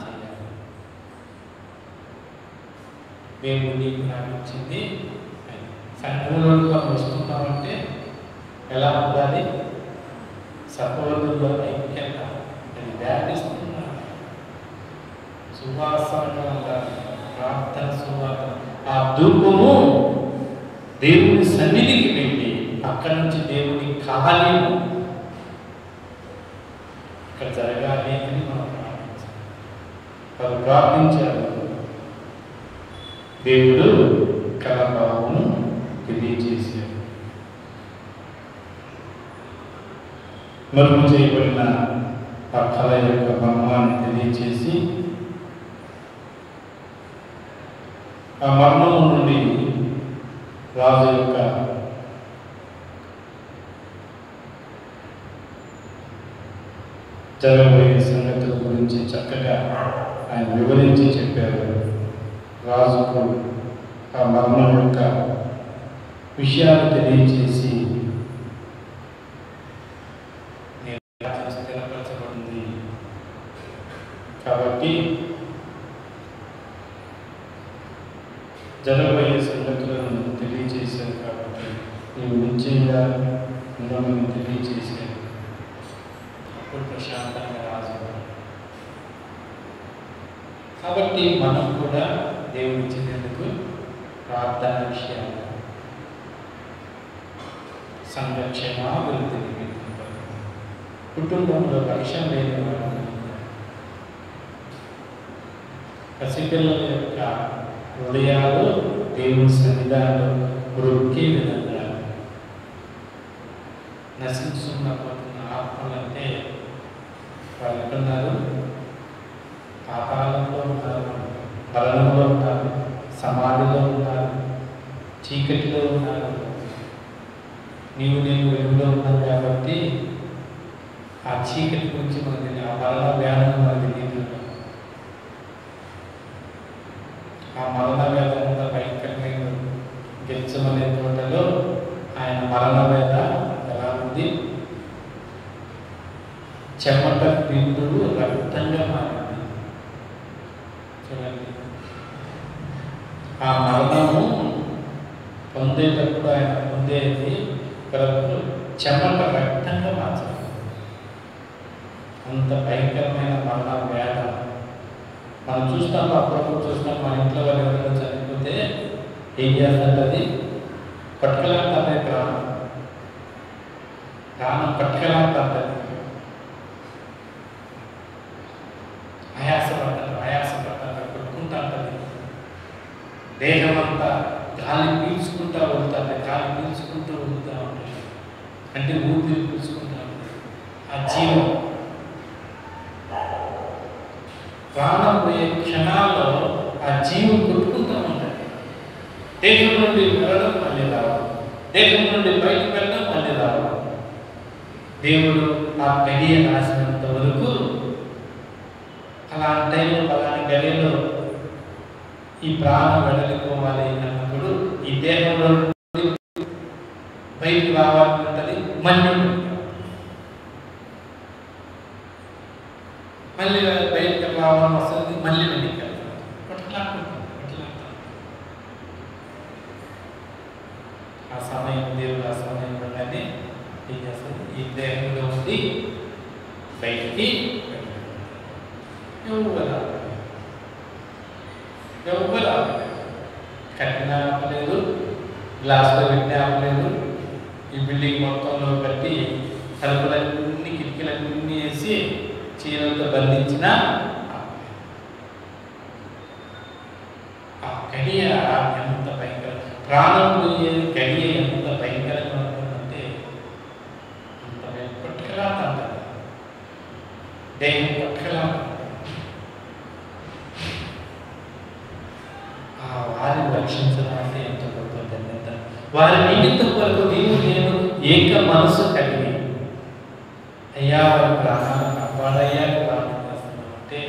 చేయాలి. దేవుడు నీకు నాకు ఇచ్చింది. సంఘంలోకి మనం వస్తున్నామంటే ఎలా ఉండాలి? సహోదరుల ఐక్యత అది వ్యాపిస్తున్నాను. సువాసనగా ఉండాలి. ప్రార్థన సువాసన, ఆ ధూపము దేవుని సన్నిధికి వెళ్ళి అక్కడి నుంచి దేవుని కార్యము ఇక్కడ జరగాలి అని మనం ప్రార్థించాలి. వారు ప్రార్థించారు. దేవుడు కలభావము తెలియజేశారు. మరుగు చేయబడిన ఆ కళ యొక్క మర్మాన్ని తెలియజేసి ఆ మర్మము నుండి రాజు యొక్క జరగబోయే సంగతుల గురించి చక్కగా ఆయన వివరించి చెప్పారు. రాజుకు ఆ మర్మం యొక్క విషయాలు తెలియజేసి స్థిరపరచబడింది కాబట్టి జరగబోయే సంగతులను తెలియజేశారు. కాబట్టి నీవు నిశ్చయంగా ఉండమని తెలియజేశారు. అప్పుడు ప్రశాంతంగా రాజు. కాబట్టి మనం కూడా దేవుడు ఇచ్చినందుకు ప్రార్థన విషయాలు సంరక్షణ అభివృద్ధి నిమిత్తం కుటుంబంలో లక్ష్యం లేని వారు, పసిపిల్లల యొక్క హృదయాలు దేవుని సన్నిధానంలో బ్రొక్కే విధంగా నశించుకున్నపోతున్న ఆత్మలంటే వాళ్ళు ఎక్కడున్నారు? పాతాళంలో ఉన్నారు, మరణంలో ఉన్నారు, సమాధిలో ఉన్నారు, చీకటిలో ఉన్నారు. నీవు నేను వెలుగులో ఉన్నాను కాబట్టి ఆ చీకటి గురించి మనకి, ఆ మరణ వ్యాధి మనకి తెలియదు. ఆ మరణ వేద భయంకరమైన గెచ్చమనే తోటలో ఆయన మరణ వేద ఎలా ఉంది? చెమట బిందువు రక్తంగా మారింది. చూడండి, ఆ మరణము పొందేటప్పుడు ఆయన పొందేది చెమట రక్తంగా మార్చాలి. అంత భయంకరమైన మరణ వేద మనం చూస్తాము. అప్పుడప్పుడు చూస్తాం, మన ఇంట్లో వాళ్ళు ఎవరైనా చనిపోతే ఏం చేస్తారు? అది పట్టుకెళ్ళాలి, ప్రాణం పట్టుకెళ్ళాలి, ఆయాసపడతారు, కొట్టుకుంటా ఉంటుంది. దేహం అంతా గాలి పీల్చుకుంటూ వదులుతుంది, గాలి పీల్చుకుంటూ వదులుతూ ఉంటుంది. అంటే ఊపిరి పీల్చుకుంటూ ఉంటుంది. ఆ జీవం ప్రాణం పోయే క్షణాల్లో ఆ జీవం కొట్టుకుంటూ ఉంటుంది. దేహం నుండి వెళ్ళడం మళ్ళీ రావడం, దేహం నుండి బయటకు వెళ్ళడం మళ్ళీ రావడం. దేవుడు ఆ గడియ రాసినంత వరకు అలాంటి టైంలో అలాంటి గడియలో ఈ ప్రాణం వెళ్ళిపోవాలి అన్నప్పుడు ఈ దేహంలో బయటకు రావాలని ఉంటుంది. మళ్ళీ బయటకు రావాలని వస్తుంది, మళ్ళీ వెళ్ళి ఆ సమయం దేవుడు ఆ సమయంలోనే ఏం చేస్తుంది? ఈ దేహంలో ఉండి బయటికి ఎవరు కట్టిన ఆపలేదు, గ్లాసులో పెట్టిన ఆపలేదు. ఈ బిల్డింగ్ మొత్తంలో కట్టి తలుపులన్నీ కిటికీలన్నీ వేసి చీరలతో బంధించిన ఆ గడియ ఎంత భయంకరం, ప్రాణం పోయే గడియ ఎంత భయంకరంగా ఉంటుందంటే అంత పట్టుకలా అంటారు, దేహం పట్టుకలా. వారిని రక్షించడం అంటే ఎంత గొప్ప ధన్యత. వారి నిమిత్తం వరకు నీవు నేను ఏక మనసు కలిగి అయ్యా వారి ప్రాణాలను కాపాడయ్యా ప్రార్థన చేస్తున్నాం అంటే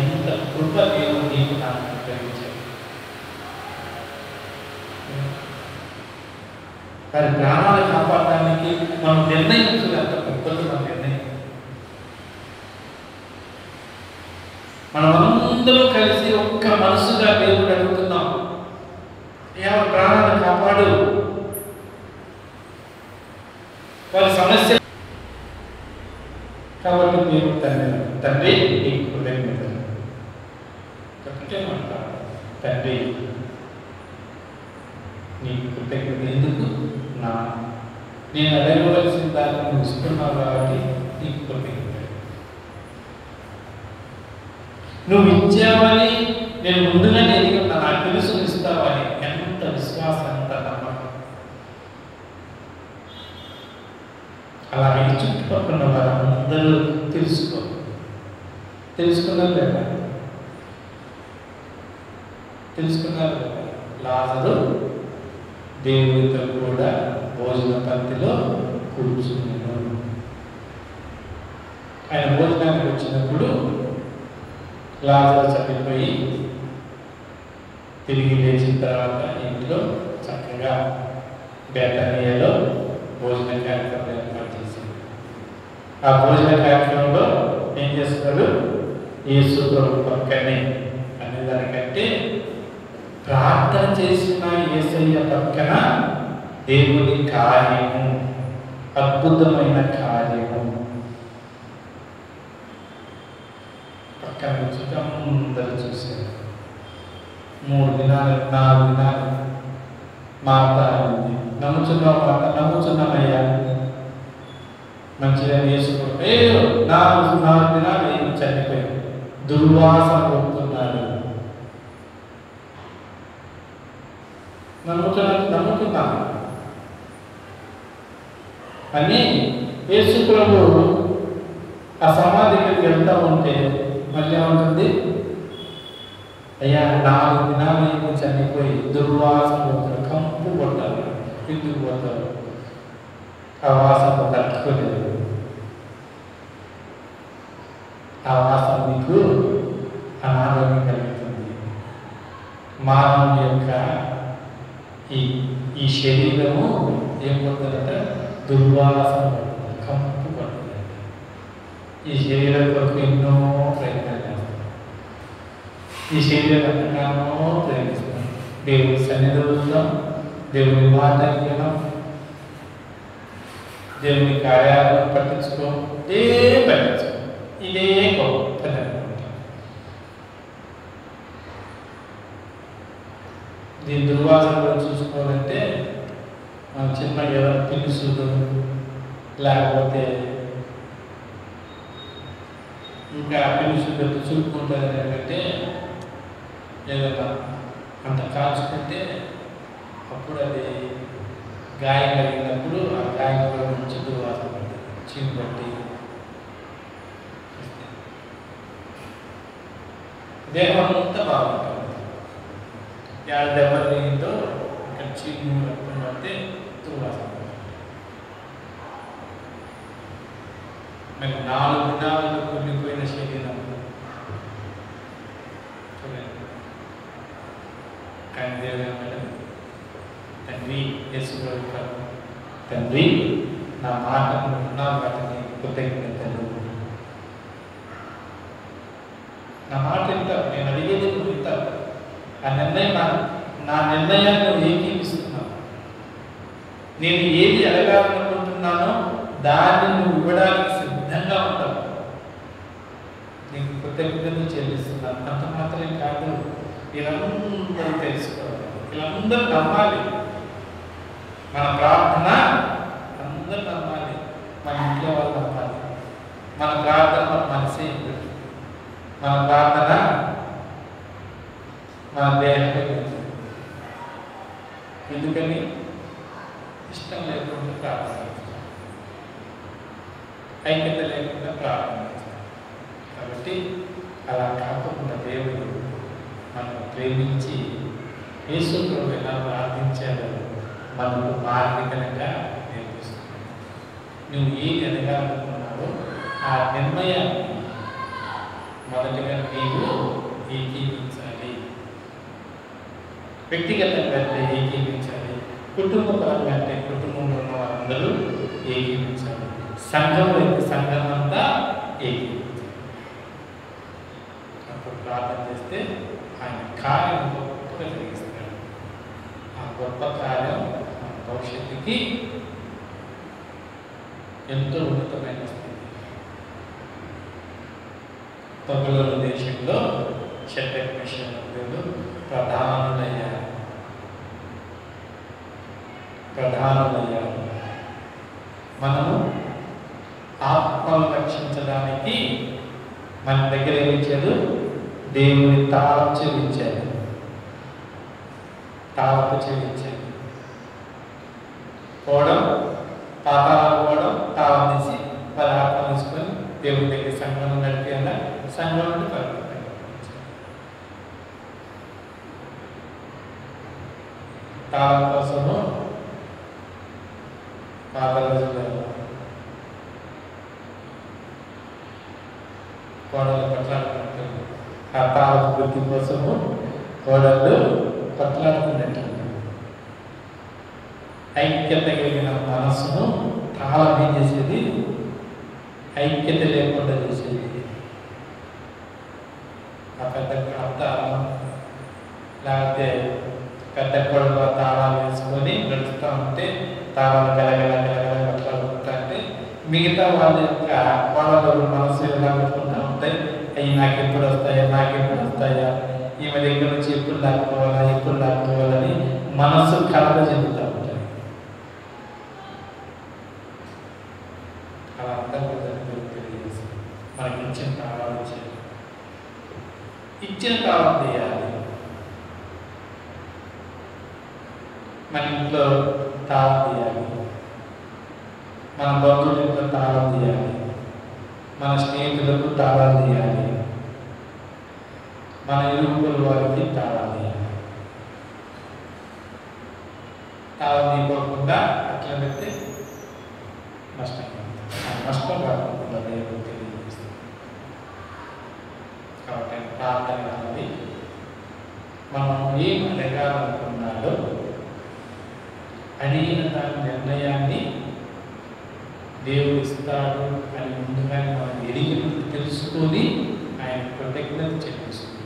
ఎంత కృప దేవుడు నీకు నాకు ఉపయోగించాడు. వారి ప్రాణాలు కాపాడడానికి మనం నిర్ణయించుకుని అంత గొప్పది మన నిర్ణయం. మనమందరూ కలిసి ఒక్క మనసుగా దేవుడు అడుగుతున్నాం, వారి ప్రాణాలను కాపాడు, వారి సమస్య. కాబట్టి మీరు తండ్రి నీకు కృతజ్ఞతలు చెప్పమంటారు. తండ్రి నీకు కృతజ్ఞత. ఎందుకు? నేను అడగవలసిన దాన్ని నువ్వు ఇస్తున్నావు కాబట్టి నీకు కృతజ్ఞత. నువ్వు ఇచ్చావని నేను ముందుగానే ఎదిగినా, నాకు తెలుసు ఇస్తావని. ఎంత విశ్వాసం, ఎంత నమ్మకం. అలాగే చుట్టుపక్కల వారందరూ తెలుసుకున్నారు లేదా? తెలుసుకున్నారు లేదా? లాజరు దేవుడితో కూడా భోజన పంక్తిలో కూర్చున్నాడు. ఆయన భోజనానికి వచ్చినప్పుడు లాజరు చనిపోయి తిరిగి లేచిన తర్వాత ఇంట్లో చక్కగా బేతనీయలో భోజన కార్యక్రమం ఏర్పాటు చేసింది. ఆ భోజన కార్యక్రమంలో ఏం చేస్తున్నారు? యేసు ప్రభు పక్కనే అనే దానికంటే ప్రార్థన చేసిన యేసయ్య పక్కన దేవుని కార్యము, అద్భుతమైన కార్యము పక్కన కూర్చుంటే అందరూ చూశారు. 3 దినాలు 4 దినాలు మార్త ఉంది. నమ్ముచున్నావు మార్త? నమ్ముచున్నామయ్యా. మంచిగా వేసుకుంటే 4 దినాలు ఏమి చనిపోయి దుర్వాసన పొందుతున్నాడు. నమ్ముతున్నాను అని యేసు ప్రభు ఆ సమాధి దగ్గరికి వెళ్తా ఉంటే మళ్ళీ ఏమంటుంది, అయ్యా 4 దినాలు ఏమి చనిపోయి దుర్వాసన పోతారు, కంపు కొట్టారు, ఎందుకు పోతారు, ఆ వాసన తట్టుకోలేదు. ఆ వాసన మీకు అనారోగ్యం కలుగుతుంది. మానవుని యొక్క ఈ శరీరము ఏం పడుతుందంట, దుర్వాసన పడుతుంది, కంపు పడుతుంది. ఈ శరీరం కొరకు ఎన్నో ప్రయత్నాలు చేస్తాం, ఈ శరీరం ఎంతగానో ప్రయత్నిస్తాం. దేవుని సన్నిధిలో ఉందాం, దేవుని మాట వినడం, దేవుని కార్యాలను పట్టించుకో, పట్టించుకో, ఇదే గొప్ప. దీని దుర్వాసనలో చూసుకోవాలంటే మనం చిన్న ఏదైనా పిలుసులు లేకపోతే ఇంకా పిలుసు పెట్టి చూపుకుంటారు. ఏంటంటే ఏదైనా అంత కాల్చుకుంటే అప్పుడు అది గాయం కలిగినప్పుడు ఆ గాయంలో నుంచి దుర్వాసన పడుతుంది, చీము పట్టి దేహం అంతా బాగుంటుంది. యాడ దెబ్బ తగిలిందో ఇక్కడ చీము రక్తం పడితే దుర్వాసన పడుతుంది. మరి 4 దినాలలో కుళ్ళిపోయిన శరీరం కానీ దేవుడు తండ్రి యేసుప్రభు, తండ్రి నా మాటను నా వాటిని కృతజ్ఞతలు, నా మాట వింటావు, నేను అడిగేది నువ్వు వింటావు. ఆ నిర్ణయం నా నిర్ణయాన్ని నువ్వు ఏకీపిస్తున్నావు. నేను ఏది అడగాలనుకుంటున్నానో దాన్ని నువ్వు ఇవ్వడానికి సిద్ధంగా ఉంటావు. నీకు కృతజ్ఞతలు చెల్లిస్తున్నాను. అంత మాత్రమే కాదు, వీళ్ళందరూ తెలుసుకోవాలి, వీళ్ళందరూ నమ్మాలి. మన ప్రార్థన అందరూ నమ్మాలి, మన ఇంట్లో వాళ్ళు నమ్మాలి. మన ప్రార్థన మన మనసే, మన ప్రార్థన మన దేహంలో. ఎందుకని ఇష్టం లేకుండా ప్రార్థన, ఐక్యత లేకుండా ప్రార్థన. కాబట్టి అలా కాకుండా దేవుడు మనం ప్రేమించి యేసు ప్రభు ఎలా ప్రార్థించాలో మనకు మార్మికంగా నేర్పిస్తున్నాడు. నువ్వు ఏది ఎదగాలనుకున్నావో ఆ నిర్ణయాన్ని మొదటిగా నీవు ఏకీవించాలి. వ్యక్తిగతంగా అంటే ఏకీవించాలి, కుటుంబపరంగా అంటే కుటుంబంలో ఉన్న వారందరూ ఏకీవించాలి, సంఘంలో సంఘం అంతా ఏకీవించాలి. అప్పుడు ప్రార్థన చేస్తే ఆయన కార్యం గొప్పగా జరిగిస్తాడు. ఆ గొప్ప కార్యం మన భవిష్యత్తుకి ఎంతో ఉన్నతమైన స్థితి. బబులోను దేశంలో షడ్రక్ మేషాకు ప్రధానులయ్యారు. మనము ఆత్మను రక్షించడానికి మన దగ్గర ఏమిచ్చారు, దేవుని తాళపు చెల్లించారు. పోవడం, పాతాళాలు పోవడం, తాళం తీసి వాళ్ళ ఆత్మ తీసుకొని దేవుని దగ్గర సంఘం నడిపి అన్న సంఘం నుండి తాళం కోసము పాత రోజుల్లో కోడలు కొట్లాడుకుంటారు. ఆ తాళపు వృత్తి కోసము కోడళ్ళు కొట్లాడుకున్నట్టు ఐక్యత కలిగిన మనస్సును తాళం ఏం చేసేది, ఐక్యత లేకుండా చేసేది. ఆ పెద్ద అత్త లేకపోతే పెద్ద కొడుకు తాళాలు వేసుకొని నడుస్తూ ఉంటే తాళాలు గలగల కొట్లాడుకుంటా అంటే మిగతా వాళ్ళ యొక్క కోడలు మనసు ఎలా పెట్టుకుంటూ ఉంటాయి, అవి నాకెప్పుడు వస్తాయా, ఈమె దగ్గర నుంచి ఎప్పుడు లాక్కోవాలని మనస్సు కలగ చెందుతూ ఉంటాయి. అలా నిత్యం తాళం తీయాలి. మన ఇంట్లో తాళం తీయాలి, మన బంధువుల ఇంట్లో తాళం తీయాలి, మన స్నేహితులకు తాళాలు తీయాలి, మన ఇరువుల వారికి తాళాలు తీయాలి. తాళం తీయకుండా అట్లా పెడితే నష్టం, నష్టం కాకుండా దేవుడు తెలియజేస్తుంది. కాబట్టి ప్రార్థన అన్నది మనం ఏం అడగాలనుకున్నాడో అడిగిన దాని నిర్ణయాన్ని దేవుడు ఇస్తాడు అని ముందుగానే మనం ఎడిగినట్టు తెలుసుకొని ఆయన కృతజ్ఞత చెల్లిస్తుంది.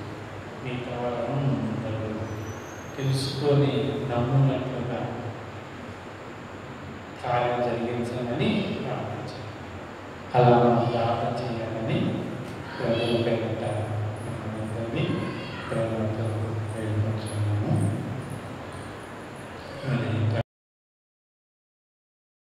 మిగతా వాళ్ళందరూ తెలుసుకొని నమ్మున్నట్లుగా కార్యం జరిగించాలని ప్రార్థించాలి. అలా మనం ప్రార్థన చేయాలని ప్రభువు పేరిట మిమ్మల్ని ప్రేమతో